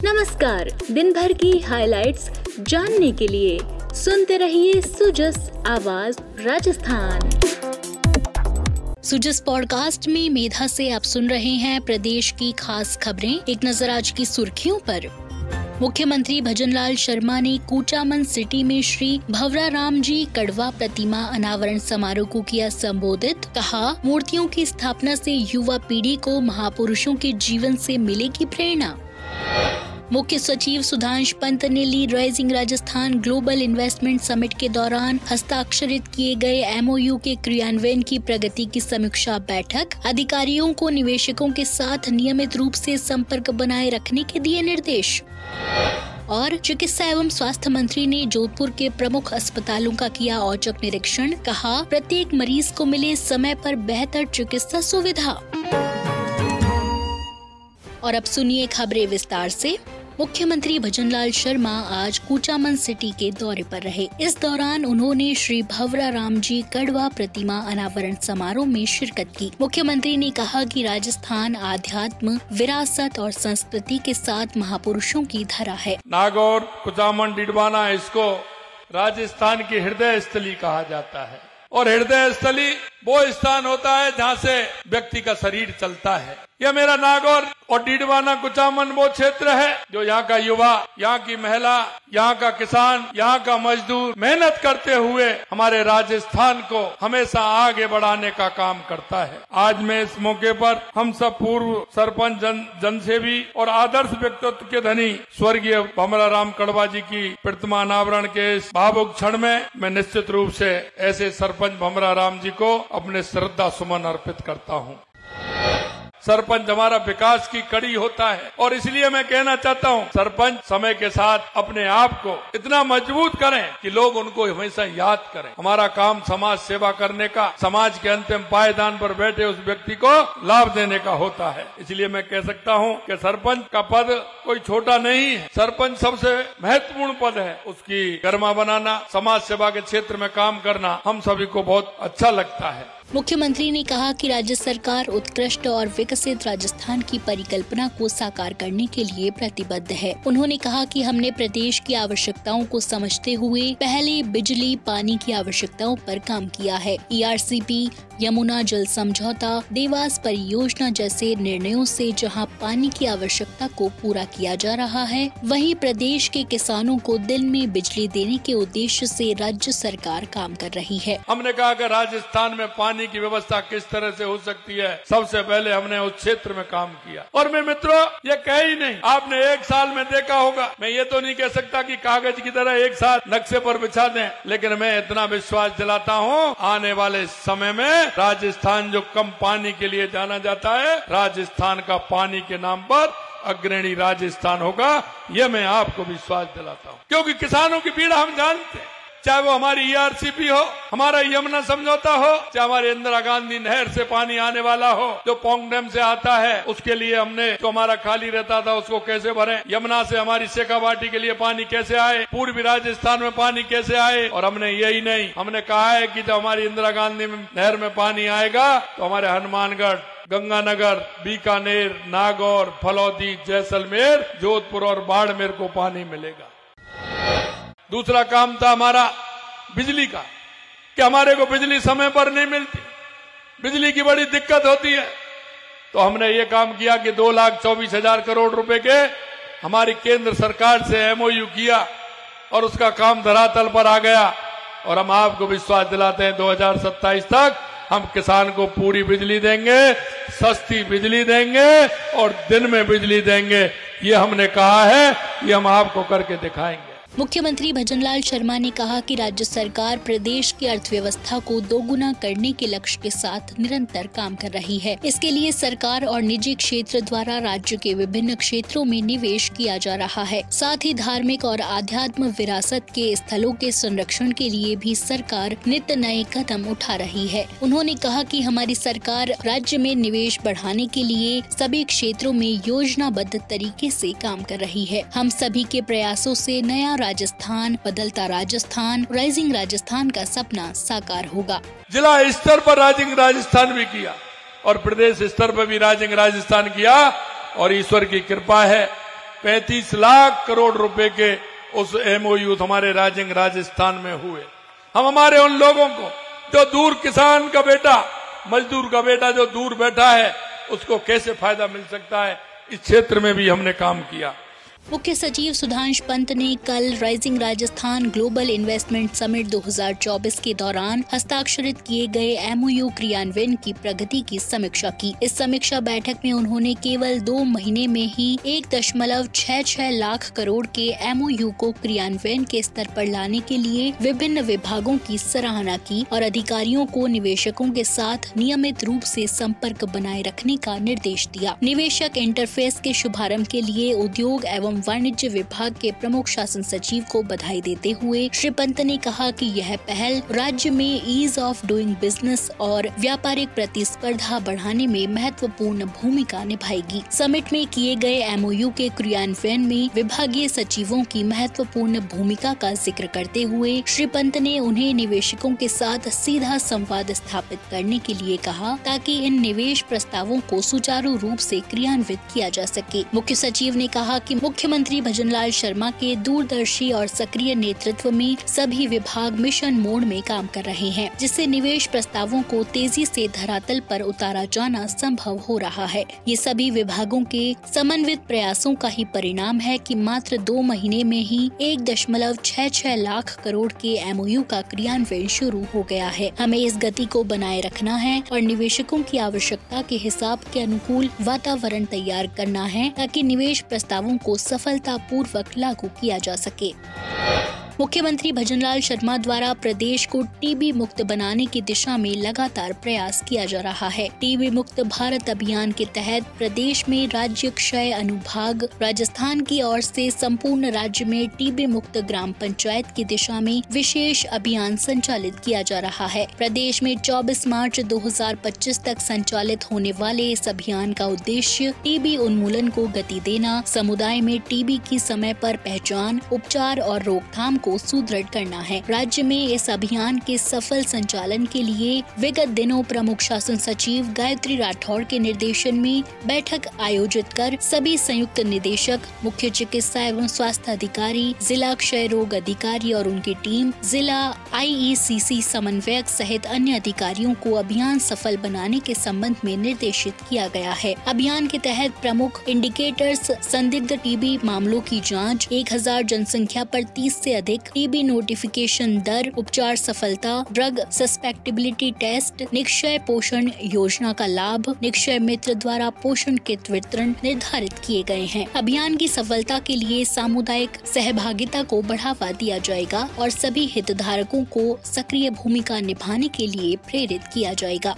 नमस्कार, दिन भर की हाइलाइट्स जानने के लिए सुनते रहिए सुजस आवाज राजस्थान। सुजस पॉडकास्ट में मेधा से आप सुन रहे हैं प्रदेश की खास खबरें। एक नजर आज की सुर्खियों पर। मुख्यमंत्री भजनलाल शर्मा ने कुचामन सिटी में श्री भवराराम जी कड़वा प्रतिमा अनावरण समारोह को किया संबोधित। कहा, मूर्तियों की स्थापना से युवा पीढ़ी को महापुरुषों के जीवन से मिलेगी प्रेरणा। मुख्य सचिव सुधांश पंत ने ली Rising Rajasthan Global Investment Summit के दौरान हस्ताक्षरित किए गए एमओयू के क्रियान्वयन की प्रगति की समीक्षा बैठक। अधिकारियों को निवेशकों के साथ नियमित रूप से संपर्क बनाए रखने के दिए निर्देश। और चिकित्सा एवं स्वास्थ्य मंत्री ने जोधपुर के प्रमुख अस्पतालों का किया औचक निरीक्षण। कहा, प्रत्येक मरीज को मिले समय पर बेहतर चिकित्सा सुविधा। और अब सुनिए खबरें विस्तार से। मुख्यमंत्री भजनलाल शर्मा आज कुचामन सिटी के दौरे पर रहे। इस दौरान उन्होंने श्री भवराराम जी कड़वा प्रतिमा अनावरण समारोह में शिरकत की। मुख्यमंत्री ने कहा कि राजस्थान आध्यात्म, विरासत और संस्कृति के साथ महापुरुषों की धरा है। नागौर, कुचामन, डिडवाना, इसको राजस्थान की हृदय स्थली कहा जाता है। और हृदय स्थली वो स्थान होता है जहाँ से व्यक्ति का शरीर चलता है। यह मेरा नागौर और डिडवाना कुचामन वो क्षेत्र है जो यहाँ का युवा, यहाँ की महिला, यहाँ का किसान, यहाँ का मजदूर मेहनत करते हुए हमारे राजस्थान को हमेशा आगे बढ़ाने का काम करता है। आज मैं इस मौके पर हम सब पूर्व सरपंच, जनसेवी और आदर्श व्यक्तित्व के धनी स्वर्गीय भवराराम कड़वा जी की प्रतिमा अनावरण के इस भावुक क्षण में मैं निश्चित रूप से ऐसे सरपंच भवराराम जी को अपने श्रद्धा सुमन अर्पित करता हूँ। सरपंच हमारा विकास की कड़ी होता है और इसलिए मैं कहना चाहता हूँ, सरपंच समय के साथ अपने आप को इतना मजबूत करें कि लोग उनको हमेशा याद करें। हमारा काम समाज सेवा करने का, समाज के अंतिम पायदान पर बैठे उस व्यक्ति को लाभ देने का होता है। इसलिए मैं कह सकता हूँ कि सरपंच का पद कोई छोटा नहीं है। सरपंच सबसे महत्वपूर्ण पद है। उसकी गरिमा बनाना, समाज सेवा के क्षेत्र में काम करना हम सभी को बहुत अच्छा लगता है। मुख्यमंत्री ने कहा कि राज्य सरकार उत्कृष्ट और विकसित राजस्थान की परिकल्पना को साकार करने के लिए प्रतिबद्ध है। उन्होंने कहा कि हमने प्रदेश की आवश्यकताओं को समझते हुए पहले बिजली, पानी की आवश्यकताओं पर काम किया है। ईआरसीपी, यमुना जल समझौता, देवास परियोजना जैसे निर्णयों से जहां पानी की आवश्यकता को पूरा किया जा रहा है, वहीं प्रदेश के किसानों को दिन में बिजली देने के उद्देश्य से राज्य सरकार काम कर रही है। हमने कहा कि राजस्थान में पानी की व्यवस्था किस तरह से हो सकती है, सबसे पहले हमने उस क्षेत्र में काम किया। और मैं मित्रों, ये कह ही नहीं, आपने एक साल में देखा होगा। मैं ये तो नहीं कह सकता कि कागज की तरह एक साथ नक्शे पर बिछा दें, लेकिन मैं इतना विश्वास दिलाता हूँ, आने वाले समय में राजस्थान जो कम पानी के लिए जाना जाता है, राजस्थान का पानी के नाम पर अग्रणी राजस्थान होगा। ये मैं आपको विश्वास दिलाता हूँ, क्योंकि किसानों की पीड़ा हम जानते हैं। चाहे वो हमारी ईआरसीपी हो, हमारा यमुना समझौता हो, चाहे हमारे इंदिरा गांधी नहर से पानी आने वाला हो जो पोंग डैम से आता है, उसके लिए हमने जो हमारा खाली रहता था उसको कैसे भरें। यमुना से हमारी शेखावाटी के लिए पानी कैसे आए, पूर्वी राजस्थान में पानी कैसे आए। और हमने यही नहीं, हमने कहा है कि जब हमारी इंदिरा गांधी नहर में पानी आएगा तो हमारे हनुमानगढ़, गंगानगर, बीकानेर, नागौर, फलौदी, जैसलमेर, जोधपुर और बाड़मेर को पानी मिलेगा। दूसरा काम था हमारा बिजली का, कि हमारे को बिजली समय पर नहीं मिलती, बिजली की बड़ी दिक्कत होती है। तो हमने ये काम किया कि 2,24,000 करोड़ रुपए के हमारी केंद्र सरकार से एमओयू किया और उसका काम धरातल पर आ गया। और हम आपको विश्वास दिलाते हैं 2027 तक हम किसान को पूरी बिजली देंगे, सस्ती बिजली देंगे और दिन में बिजली देंगे। ये हमने कहा है, ये हम आपको करके दिखाएंगे। मुख्यमंत्री भजनलाल शर्मा ने कहा कि राज्य सरकार प्रदेश की अर्थव्यवस्था को दोगुना करने के लक्ष्य के साथ निरंतर काम कर रही है। इसके लिए सरकार और निजी क्षेत्र द्वारा राज्य के विभिन्न क्षेत्रों में निवेश किया जा रहा है। साथ ही धार्मिक और आध्यात्म विरासत के स्थलों के संरक्षण के लिए भी सरकार नित्य नए कदम उठा रही है। उन्होंने कहा कि हमारी सरकार राज्य में निवेश बढ़ाने के लिए सभी क्षेत्रों में योजनाबद्ध तरीके से काम कर रही है। हम सभी के प्रयासों से नया राजस्थान, बदलता राजस्थान, राइजिंग राजस्थान का सपना साकार होगा। जिला स्तर पर राइजिंग राजस्थान भी किया और प्रदेश स्तर पर भी राइजिंग राजस्थान किया और ईश्वर की कृपा है 35 लाख करोड़ रुपए के उस MOU हमारे राजस्थान में हुए। हम हमारे उन लोगों को जो दूर किसान का बेटा, मजदूर का बेटा जो दूर बैठा है, उसको कैसे फायदा मिल सकता है, इस क्षेत्र में भी हमने काम किया। मुख्य सचिव सुधांश पंत ने कल rising Rajasthan Global Investment summit 2024 के दौरान हस्ताक्षरित किए गए MOU क्रियान्वयन की प्रगति की समीक्षा की। इस समीक्षा बैठक में उन्होंने केवल 2 महीने में ही 1.66 लाख करोड़ के MOU को क्रियान्वयन के स्तर पर लाने के लिए विभिन्न विभागों की सराहना की और अधिकारियों को निवेशकों के साथ नियमित रूप से संपर्क बनाए रखने का निर्देश दिया। निवेशक इंटरफेस के शुभारंभ के लिए उद्योग एवं वाणिज्य विभाग के प्रमुख शासन सचिव को बधाई देते हुए श्री पंत ने कहा कि यह पहल राज्य में ईज ऑफ डूइंग बिजनेस और व्यापारिक प्रतिस्पर्धा बढ़ाने में महत्वपूर्ण भूमिका निभाएगी। समिट में किए गए MOU के क्रियान्वयन में विभागीय सचिवों की महत्वपूर्ण भूमिका का जिक्र करते हुए श्री पंत ने उन्हें निवेशकों के साथ सीधा संवाद स्थापित करने के लिए कहा, ताकि इन निवेश प्रस्तावों को सुचारू रूप से क्रियान्वित किया जा सके। मुख्य सचिव ने कहा कि मुख्यमंत्री भजनलाल शर्मा के दूरदर्शी और सक्रिय नेतृत्व में सभी विभाग मिशन मोड में काम कर रहे हैं, जिससे निवेश प्रस्तावों को तेजी से धरातल पर उतारा जाना संभव हो रहा है। ये सभी विभागों के समन्वित प्रयासों का ही परिणाम है कि मात्र 2 महीने में ही 1.66 लाख करोड़ के MOU का क्रियान्वयन शुरू हो गया है। हमें इस गति को बनाए रखना है और निवेशकों की आवश्यकता के हिसाब के अनुकूल वातावरण तैयार करना है, ताकि निवेश प्रस्तावों को सफलतापूर्वक लागू किया जा सके। मुख्यमंत्री भजनलाल शर्मा द्वारा प्रदेश को टीबी मुक्त बनाने की दिशा में लगातार प्रयास किया जा रहा है। टीबी मुक्त भारत अभियान के तहत प्रदेश में राज्य क्षय अनुभाग राजस्थान की ओर से संपूर्ण राज्य में टीबी मुक्त ग्राम पंचायत की दिशा में विशेष अभियान संचालित किया जा रहा है। प्रदेश में 24 मार्च 2025 तक संचालित होने वाले इस अभियान का उद्देश्य टीबी उन्मूलन को गति देना, समुदाय में टीबी की समय पर पहचान, उपचार और रोकथाम को सुदृढ़ करना है। राज्य में इस अभियान के सफल संचालन के लिए विगत दिनों प्रमुख शासन सचिव गायत्री राठौड़ के निर्देशन में बैठक आयोजित कर सभी संयुक्त निदेशक, मुख्य चिकित्सा एवं स्वास्थ्य अधिकारी, जिला क्षय रोग अधिकारी और उनकी टीम, जिला IECC समन्वयक सहित अन्य अधिकारियों को अभियान सफल बनाने के संबंध में निर्देशित किया गया है। अभियान के तहत प्रमुख इंडिकेटर्स संदिग्ध टीबी मामलों की जाँच, 1000 जनसंख्या पर 30 से अधिक टीबी नोटिफिकेशन दर, उपचार सफलता, ड्रग सस्पेक्टेबिलिटी टेस्ट, निक्षय पोषण योजना का लाभ, निक्षय मित्र द्वारा पोषण किट वितरण निर्धारित किए गए हैं। अभियान की सफलता के लिए सामुदायिक सहभागिता को बढ़ावा दिया जाएगा और सभी हितधारकों को सक्रिय भूमिका निभाने के लिए प्रेरित किया जाएगा।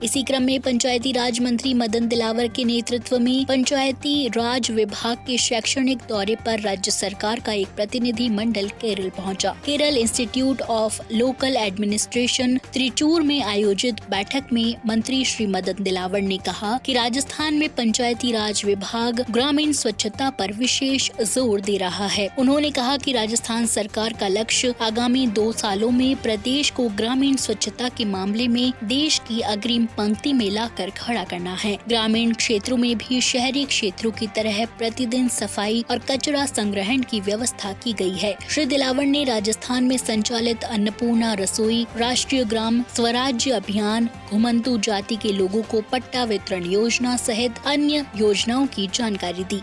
इसी क्रम में पंचायती राज मंत्री मदन दिलावर के नेतृत्व में पंचायती राज विभाग के शैक्षणिक दौरे पर राज्य सरकार का एक प्रतिनिधि मंडल केरल पहुंचा। Kerala institute of local administration Trichur में आयोजित बैठक में मंत्री श्री मदन दिलावर ने कहा कि राजस्थान में पंचायती राज विभाग ग्रामीण स्वच्छता पर विशेष जोर दे रहा है। उन्होंने कहा कि राजस्थान सरकार का लक्ष्य आगामी 2 सालों में प्रदेश को ग्रामीण स्वच्छता के मामले में देश की अग्रिम पंक्ति में लाकर खड़ा करना है। ग्रामीण क्षेत्रों में भी शहरी क्षेत्रों की तरह प्रतिदिन सफाई और कचरा संग्रहण की व्यवस्था की गई है। श्री दिलावर ने राजस्थान में संचालित अन्नपूर्णा रसोई, राष्ट्रीय ग्राम स्वराज्य अभियान, घुमंतू जाति के लोगों को पट्टा वितरण योजना सहित अन्य योजनाओं की जानकारी दी।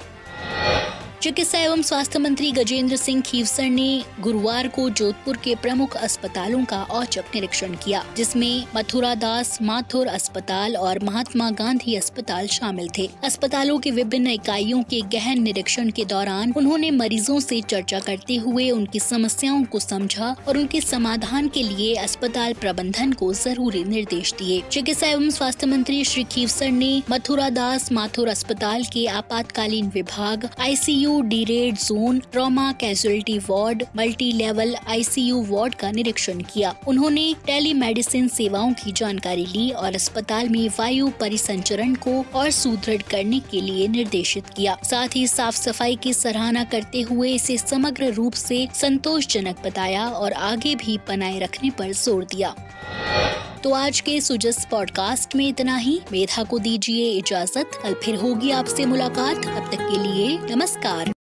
चिकित्सा एवं स्वास्थ्य मंत्री गजेंद्र सिंह खीवसर ने गुरुवार को जोधपुर के प्रमुख अस्पतालों का औचक निरीक्षण किया, जिसमें मथुरा दास माथुर अस्पताल और महात्मा गांधी अस्पताल शामिल थे। अस्पतालों की विभिन्न इकाइयों के गहन निरीक्षण के दौरान उन्होंने मरीजों से चर्चा करते हुए उनकी समस्याओं को समझा और उनके समाधान के लिए अस्पताल प्रबंधन को जरूरी निर्देश दिए। चिकित्सा एवं स्वास्थ्य मंत्री श्री खीवसर ने मथुरा दास माथुर अस्पताल के आपातकालीन विभाग, ICU D-red zone, trauma casualty ward, multi level ICU ward का निरीक्षण किया। उन्होंने टेलीमेडिसिन सेवाओं की जानकारी ली और अस्पताल में वायु परिसंचरण को और सुदृढ़ करने के लिए निर्देशित किया। साथ ही साफ सफाई की सराहना करते हुए इसे समग्र रूप से संतोषजनक बताया और आगे भी बनाए रखने पर जोर दिया। तो आज के सुजस पॉडकास्ट में इतना ही। मेधा को दीजिए इजाजत, कल फिर होगी आपसे मुलाकात। अब तक के लिए नमस्कार।